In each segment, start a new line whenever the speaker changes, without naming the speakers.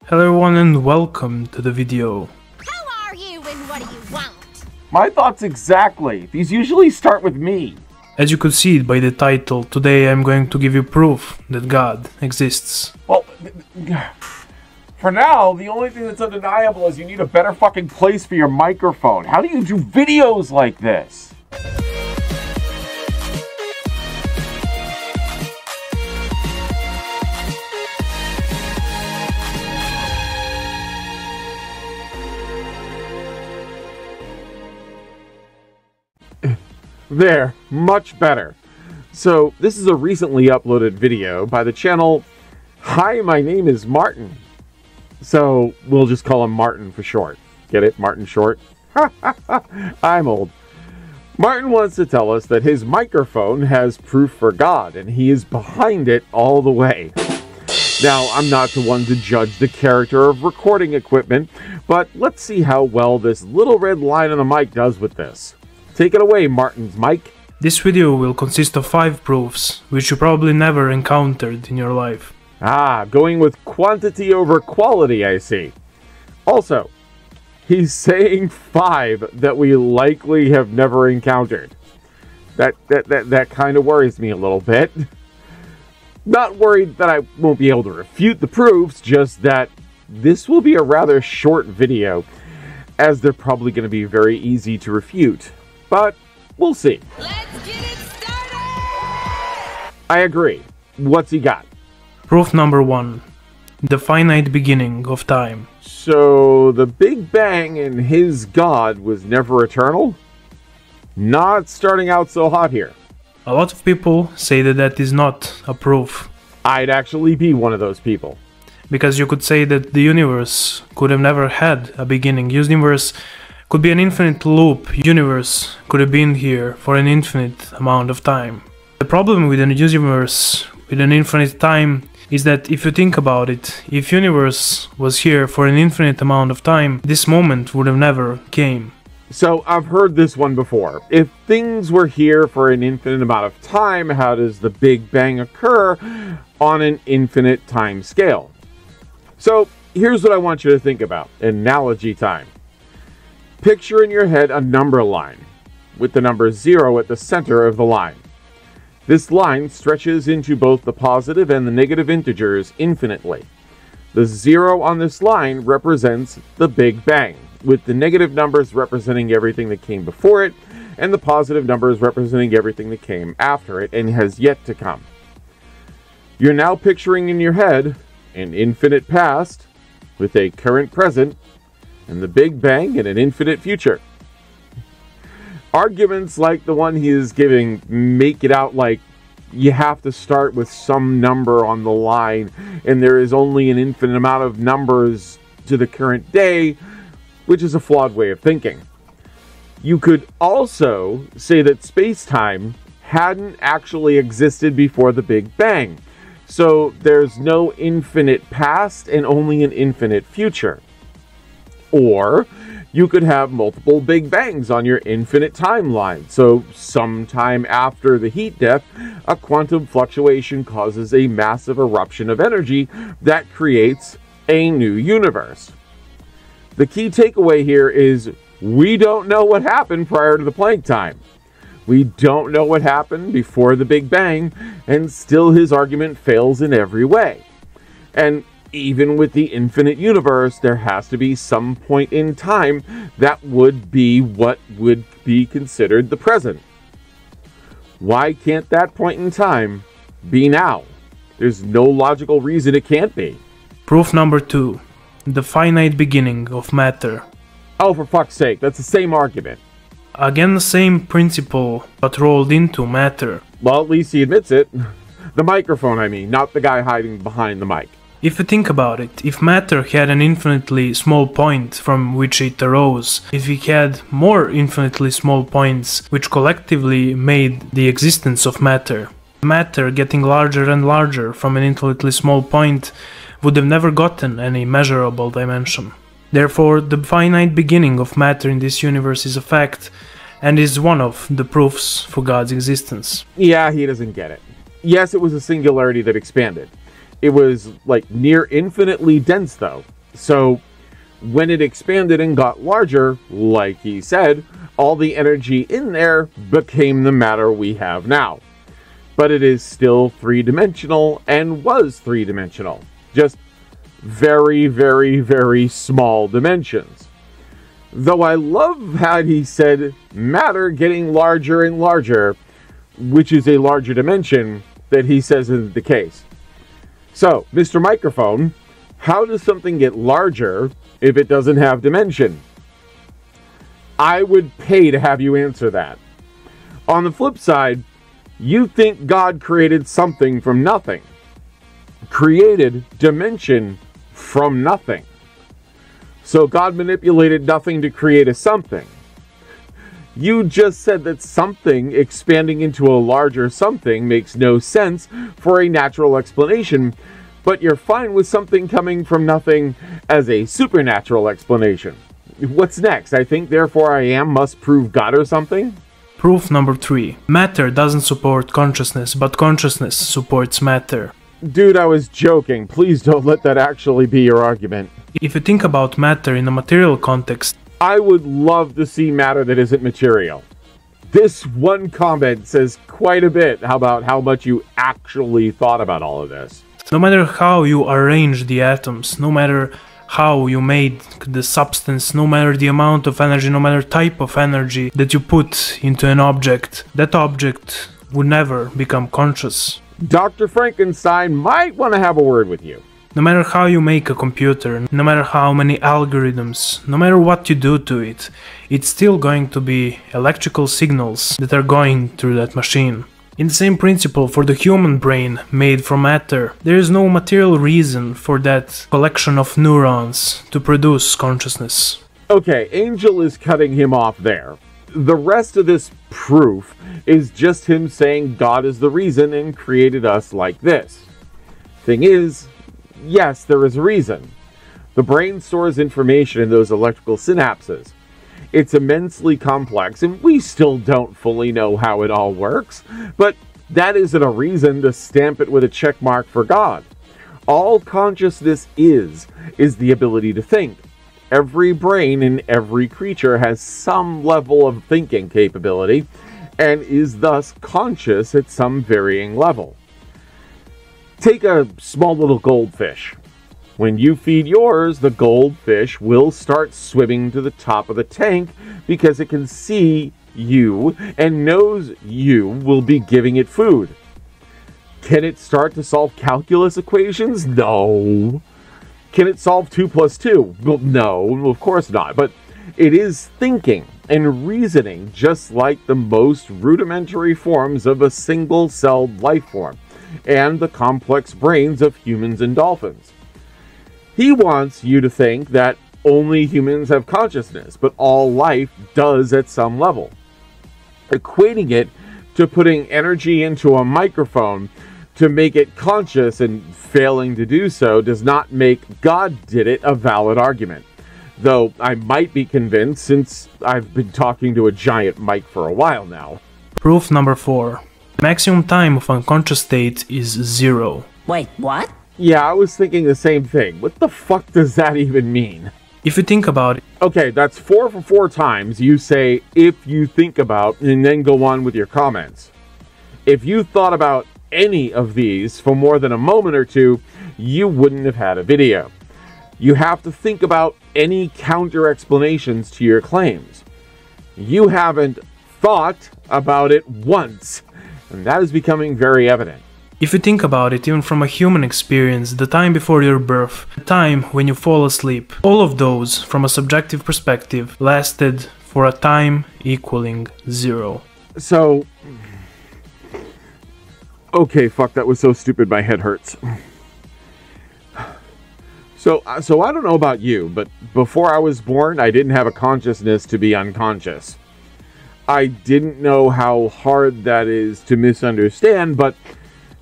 Hello everyone and welcome to the video.
Who are you and what do you want?
My thoughts exactly. These usually start with me.
As you could see by the title, today I'm going to give you proof that God exists.
Well, for now, the only thing that's undeniable is you need a better fucking place for your microphone. How do you do videos like this? There, much better. So, this is a recently uploaded video by the channel Hi, my name is Martin. So, we'll just call him Martin for short. Get it? Martin Short? I'm old. Martin wants to tell us that his microphone has proof for God, and he is behind it all the way. Now, I'm not the one to judge the character of recording equipment, but let's see how well this little red line on the mic does with this. Take it away, Martin's mic.
This video will consist of 5 proofs, which you probably never encountered in your life.
Ah, going with quantity over quality, I see. Also, he's saying 5 that we likely have never encountered. That kind of worries me a little bit. Not worried that I won't be able to refute the proofs, just that this will be a rather short video, as they're probably going to be very easy to refute. But we'll see.
Let's get it started!
I agree. What's he got?
Proof number 1. The finite beginning of time.
So, the Big Bang and his God was never eternal? Not starting out so hot here.
A lot of people say that that is not a proof,
I'd actually be one of those people.
because you could say that the universe could have never had a beginning. Universe could be an infinite loop. Universe could have been here for an infinite amount of time. The problem with a universe with an infinite time is that if you think about it, if universe was here for an infinite amount of time, this moment would have never came.
So, I've heard this one before. If things were here for an infinite amount of time, how does the Big Bang occur on an infinite time scale? So, here's what I want you to think about. Analogy time. Picture in your head a number line, with the number 0 at the center of the line. This line stretches into both the positive and the negative integers infinitely. The 0 on this line represents the Big Bang, with the negative numbers representing everything that came before it, and the positive numbers representing everything that came after it and has yet to come. You're now picturing in your head an infinite past, with a current present, and the Big Bang in an infinite future. Arguments like the one he is giving make it out like you have to start with some number on the line, and there is only an infinite amount of numbers to the current day, which is a flawed way of thinking. You could also say that space-time hadn't actually existed before the Big Bang, so there's no infinite past and only an infinite future. Or you could have multiple Big Bangs on your infinite timeline, so sometime after the heat death, a quantum fluctuation causes a massive eruption of energy that creates a new universe. The key takeaway here is we don't know what happened prior to the Planck time. We don't know what happened before the Big Bang, and still his argument fails in every way. And even with the infinite universe, there has to be some point in time that would be what would be considered the present. Why can't that point in time be now? There's no logical reason it can't be.
Proof number 2. The finite beginning of matter.
Oh, for fuck's sake, that's the same argument.
Again, the same principle, but rolled into matter.
Well, at least he admits it. The microphone, I mean, not the guy hiding behind the mic.
If you think about it, if matter had an infinitely small point from which it arose, if we had more infinitely small points which collectively made the existence of matter, matter getting larger and larger from an infinitely small point would have never gotten any measurable dimension. Therefore, the finite beginning of matter in this universe is a fact, and is one of the proofs for God's existence.
Yeah, he doesn't get it. Yes, it was a singularity that expanded. It was, like, near infinitely dense, though. So when it expanded and got larger, like he said, all the energy in there became the matter we have now. But it is still three-dimensional and was three-dimensional. Just very, very, very small dimensions. Though I love how he said matter getting larger and larger, which is a larger dimension that he says isn't the case. So, Mr. Microphone, how does something get larger if it doesn't have dimension? I would pay to have you answer that. On the flip side, you think God created something from nothing. Created dimension from nothing. So God manipulated nothing to create a something. You just said that something expanding into a larger something makes no sense for a natural explanation, but you're fine with something coming from nothing as a supernatural explanation. What's next? I think therefore I am must prove God or something?
Proof number 3. Matter doesn't support consciousness, but consciousness supports matter.
Dude, I was joking. Please don't let that actually be your argument.
If you think about matter in a material context,
I would love to see matter that isn't material. This one comment says quite a bit about how much you actually thought about all of this.
no matter how you arrange the atoms, no matter how you made the substance, no matter the amount of energy, no matter type of energy that you put into an object, that object would never become conscious.
Dr. Frankenstein might want to have a word with you.
No matter how you make a computer, no matter how many algorithms, no matter what you do to it, it's still going to be electrical signals that are going through that machine. In the same principle for the human brain made from matter, there is no material reason for that collection of neurons to produce consciousness.
Okay, Angel is cutting him off there. The rest of this proof is just him saying God is the reason and created us like this. Thing is, yes, there is a reason. The brain stores information in those electrical synapses. It's immensely complex, and we still don't fully know how it all works, but that isn't a reason to stamp it with a check mark for God. All consciousness is the ability to think. Every brain in every creature has some level of thinking capability, and is thus conscious at some varying level. Take a small little goldfish. When you feed yours, the goldfish will start swimming to the top of the tank because it can see you and knows you will be giving it food. Can it start to solve calculus equations? No. Can it solve 2 plus 2? Well, no, of course not. But it is thinking and reasoning just like the most rudimentary forms of a single-celled life form and the complex brains of humans and dolphins. He wants you to think that only humans have consciousness, but all life does at some level. Equating it to putting energy into a microphone to make it conscious and failing to do so does not make God did it a valid argument. Though I might be convinced since I've been talking to a giant mic for a while now.
Proof number 4. Maximum time of unconscious state is 0.
Wait, what?
Yeah, I was thinking the same thing. What the fuck does that even mean?
If you think about it,
Okay, that's 4 for 4 times. You say, if you think about, and then go on with your comments. If you thought about any of these for more than a moment or two, you wouldn't have had a video. You have to think about any counter explanations to your claims. You haven't thought about it once, and that is becoming very evident.
if you think about it, even from a human experience, the time before your birth, the time when you fall asleep, all of those, from a subjective perspective, lasted for a time equaling 0.
So, okay, fuck, that was so stupid, my head hurts. So I don't know about you, but before I was born, I didn't have a consciousness to be unconscious. I didn't know how hard that is to misunderstand, but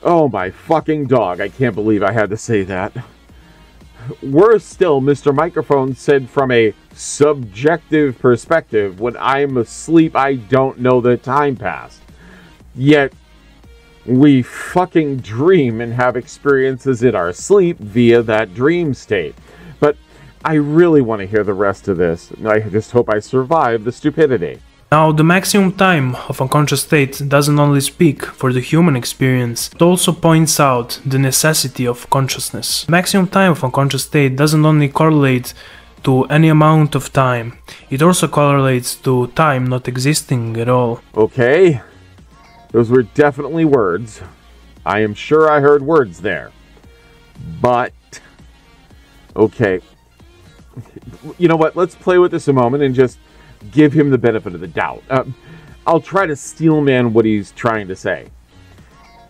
oh my fucking dog, I can't believe I had to say that. Worse still, Mr. Microphone said from a subjective perspective, when I'm asleep, I don't know the time passed. Yet, we fucking dream and have experiences in our sleep via that dream state. But I really want to hear the rest of this. I just hope I survive the stupidity.
Now, the maximum time of unconscious state doesn't only speak for the human experience, it also points out the necessity of consciousness. Maximum time of unconscious state doesn't only correlate to any amount of time, it also correlates to time not existing at all.
Okay, those were definitely words. I am sure I heard words there. But, okay, you know what, let's play with this a moment and just give him the benefit of the doubt. I'll try to steelman what he's trying to say.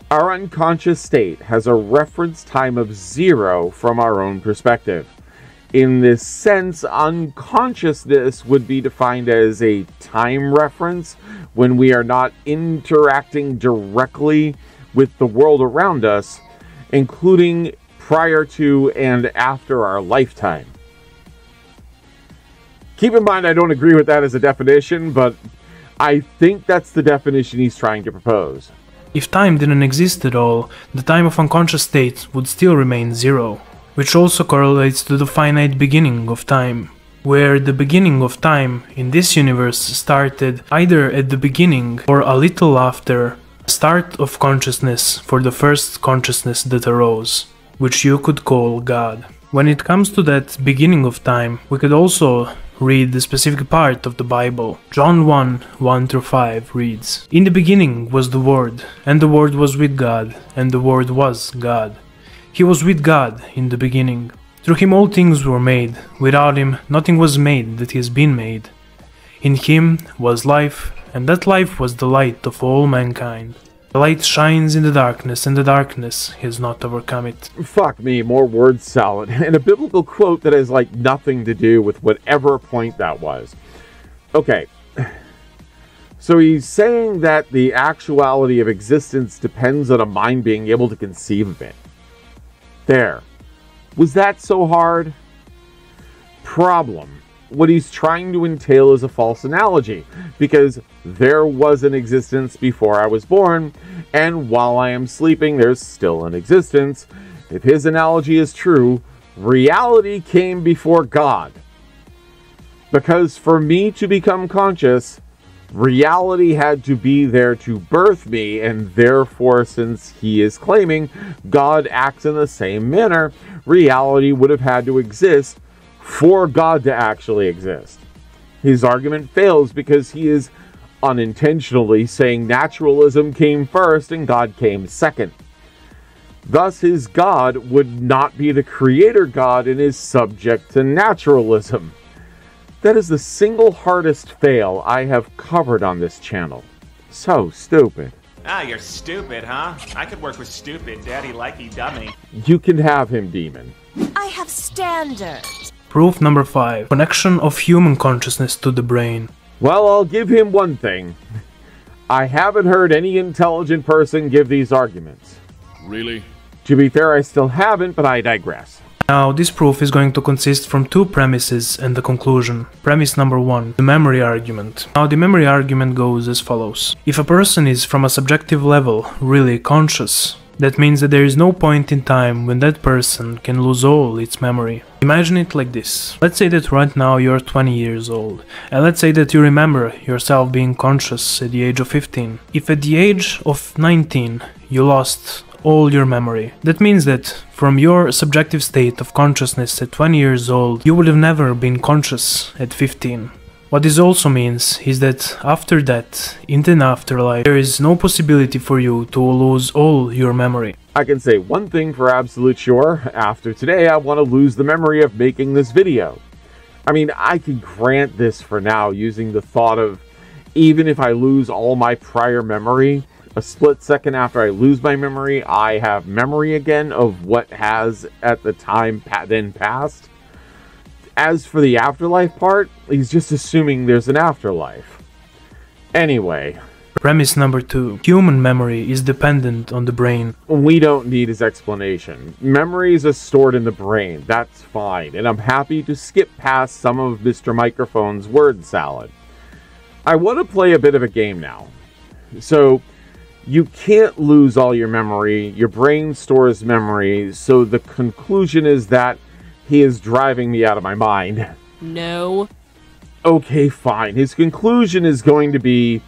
Our unconscious state has a reference time of 0 from our own perspective. In this sense, unconsciousness would be defined as a time reference when we are not interacting directly with the world around us, including prior to and after our lifetime. Keep in mind, I don't agree with that as a definition, but I think that's the definition he's trying to propose.
If time didn't exist at all, the time of unconscious state would still remain 0, which also correlates to the finite beginning of time, where the beginning of time in this universe started either at the beginning or a little after the start of consciousness for the first consciousness that arose, which you could call God. When it comes to that beginning of time, we could also read the specific part of the Bible. John 1:1-5 reads, "In the beginning was the Word, and the Word was with God, and the Word was God. He was with God in the beginning. Through him all things were made. Without him nothing was made that has been made. In him was life, and that life was the light of all mankind. The light shines in the darkness, and the darkness has not overcome it."
Fuck me, more word salad. And a biblical quote that has like nothing to do with whatever point that was. Okay. So he's saying that the actuality of existence depends on a mind being able to conceive of it. There. Was that so hard? Problem. What he's trying to entail is a false analogy, because there was an existence before I was born, and while I am sleeping, there's still an existence. If his analogy is true, reality came before God. Because for me to become conscious, reality had to be there to birth me, and therefore, since he is claiming God acts in the same manner, reality would have had to exist for God to actually exist. His argument fails because he is unintentionally saying naturalism came first and God came second. Thus, his God would not be the creator God and is subject to naturalism. That is the single hardest fail I have covered on this channel. So stupid.
Ah, you're stupid, huh? I could work with stupid, daddy likey dummy.
You can have him, demon.
I have standards.
Proof number 5. Connection of human consciousness to the brain.
Well, I'll give him one thing. I haven't heard any intelligent person give these arguments.
Really?
To be fair, I still haven't, but I digress.
Now, this proof is going to consist from 2 premises and a conclusion. Premise number 1, the memory argument. Now, the memory argument goes as follows. If a person is from a subjective level really conscious, that means that there is no point in time when that person can lose all its memory. Imagine it like this. Let's say that right now you're 20 years old, and let's say that you remember yourself being conscious at the age of 15. If at the age of 19 you lost all your memory, that means that from your subjective state of consciousness at 20 years old, you would have never been conscious at 15. What this also means is that after that, in the afterlife, there is no possibility for you to lose all your memory.
I can say one thing for absolute sure. After today, I want to lose the memory of making this video. I mean, I can grant this for now using the thought of, even if I lose all my prior memory, a split second after I lose my memory, I have memory again of what has at the time then passed. As for the afterlife part, he's just assuming there's an afterlife. Anyway.
Premise number 2. Human memory is dependent on the brain.
We don't need his explanation. Memories are stored in the brain. That's fine. And I'm happy to skip past some of Mr. Microphone's word salad. I want to play a bit of a game now. So, you can't lose all your memory. Your brain stores memory. So the conclusion is that He is driving me out of my mind.
No.
Okay, fine. His conclusion is going to be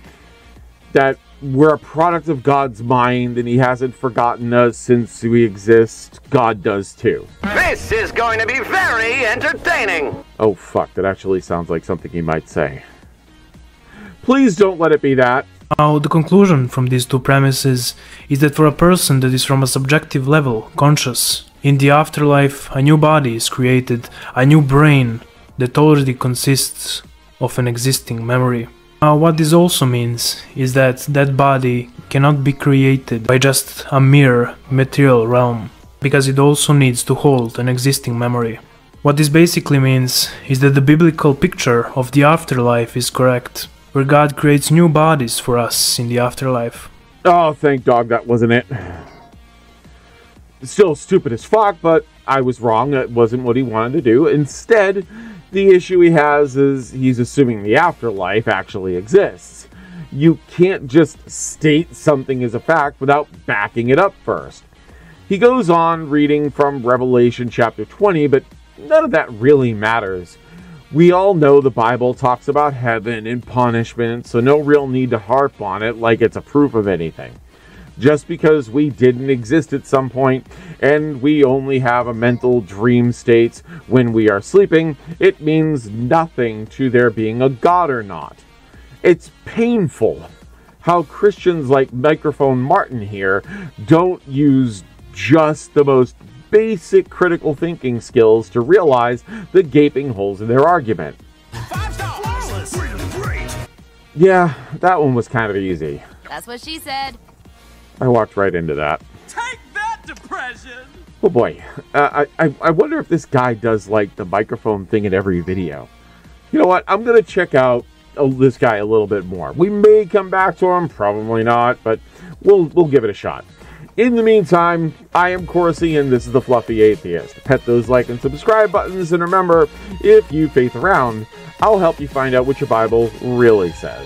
that we're a product of God's mind and he hasn't forgotten us since we exist. God does too.
This is going to be very entertaining.
Oh fuck, that actually sounds like something he might say. Please don't let it be that.
Now, the conclusion from these two premises is that for a person that is from a subjective level conscious, in the afterlife a new body is created, a new brain that already consists of an existing memory. Now, what this also means is that that body cannot be created by just a mere material realm, because it also needs to hold an existing memory. What this basically means is that the biblical picture of the afterlife is correct, where God creates new bodies for us in the afterlife.
Oh, thank dog that wasn't it. Still stupid as fuck, but I was wrong. That wasn't what he wanted to do. Instead, the issue he has is he's assuming the afterlife actually exists. You can't just state something as a fact without backing it up first. He goes on reading from Revelation chapter 20, but none of that really matters. We all know the Bible talks about heaven and punishment, so no real need to harp on it like it's a proof of anything. Just because we didn't exist at some point, and we only have a mental dream states when we are sleeping, it means nothing to there being a God or not. It's painful how Christians like Microphone Martin here don't use just the most basic critical thinking skills to realize the gaping holes in their argument. Yeah, that one was kind of easy.
That's what she said.
I walked right into that.
Take that, depression!
Oh boy, I wonder if this guy does like the microphone thing in every video. You know what, I'm gonna check out this guy a little bit more. We may come back to him, probably not, but we'll give it a shot. In the meantime, I am Corsi and this is the Fluffy Atheist. Pet those like and subscribe buttons, and remember, if you faith around, I'll help you find out what your Bible really says.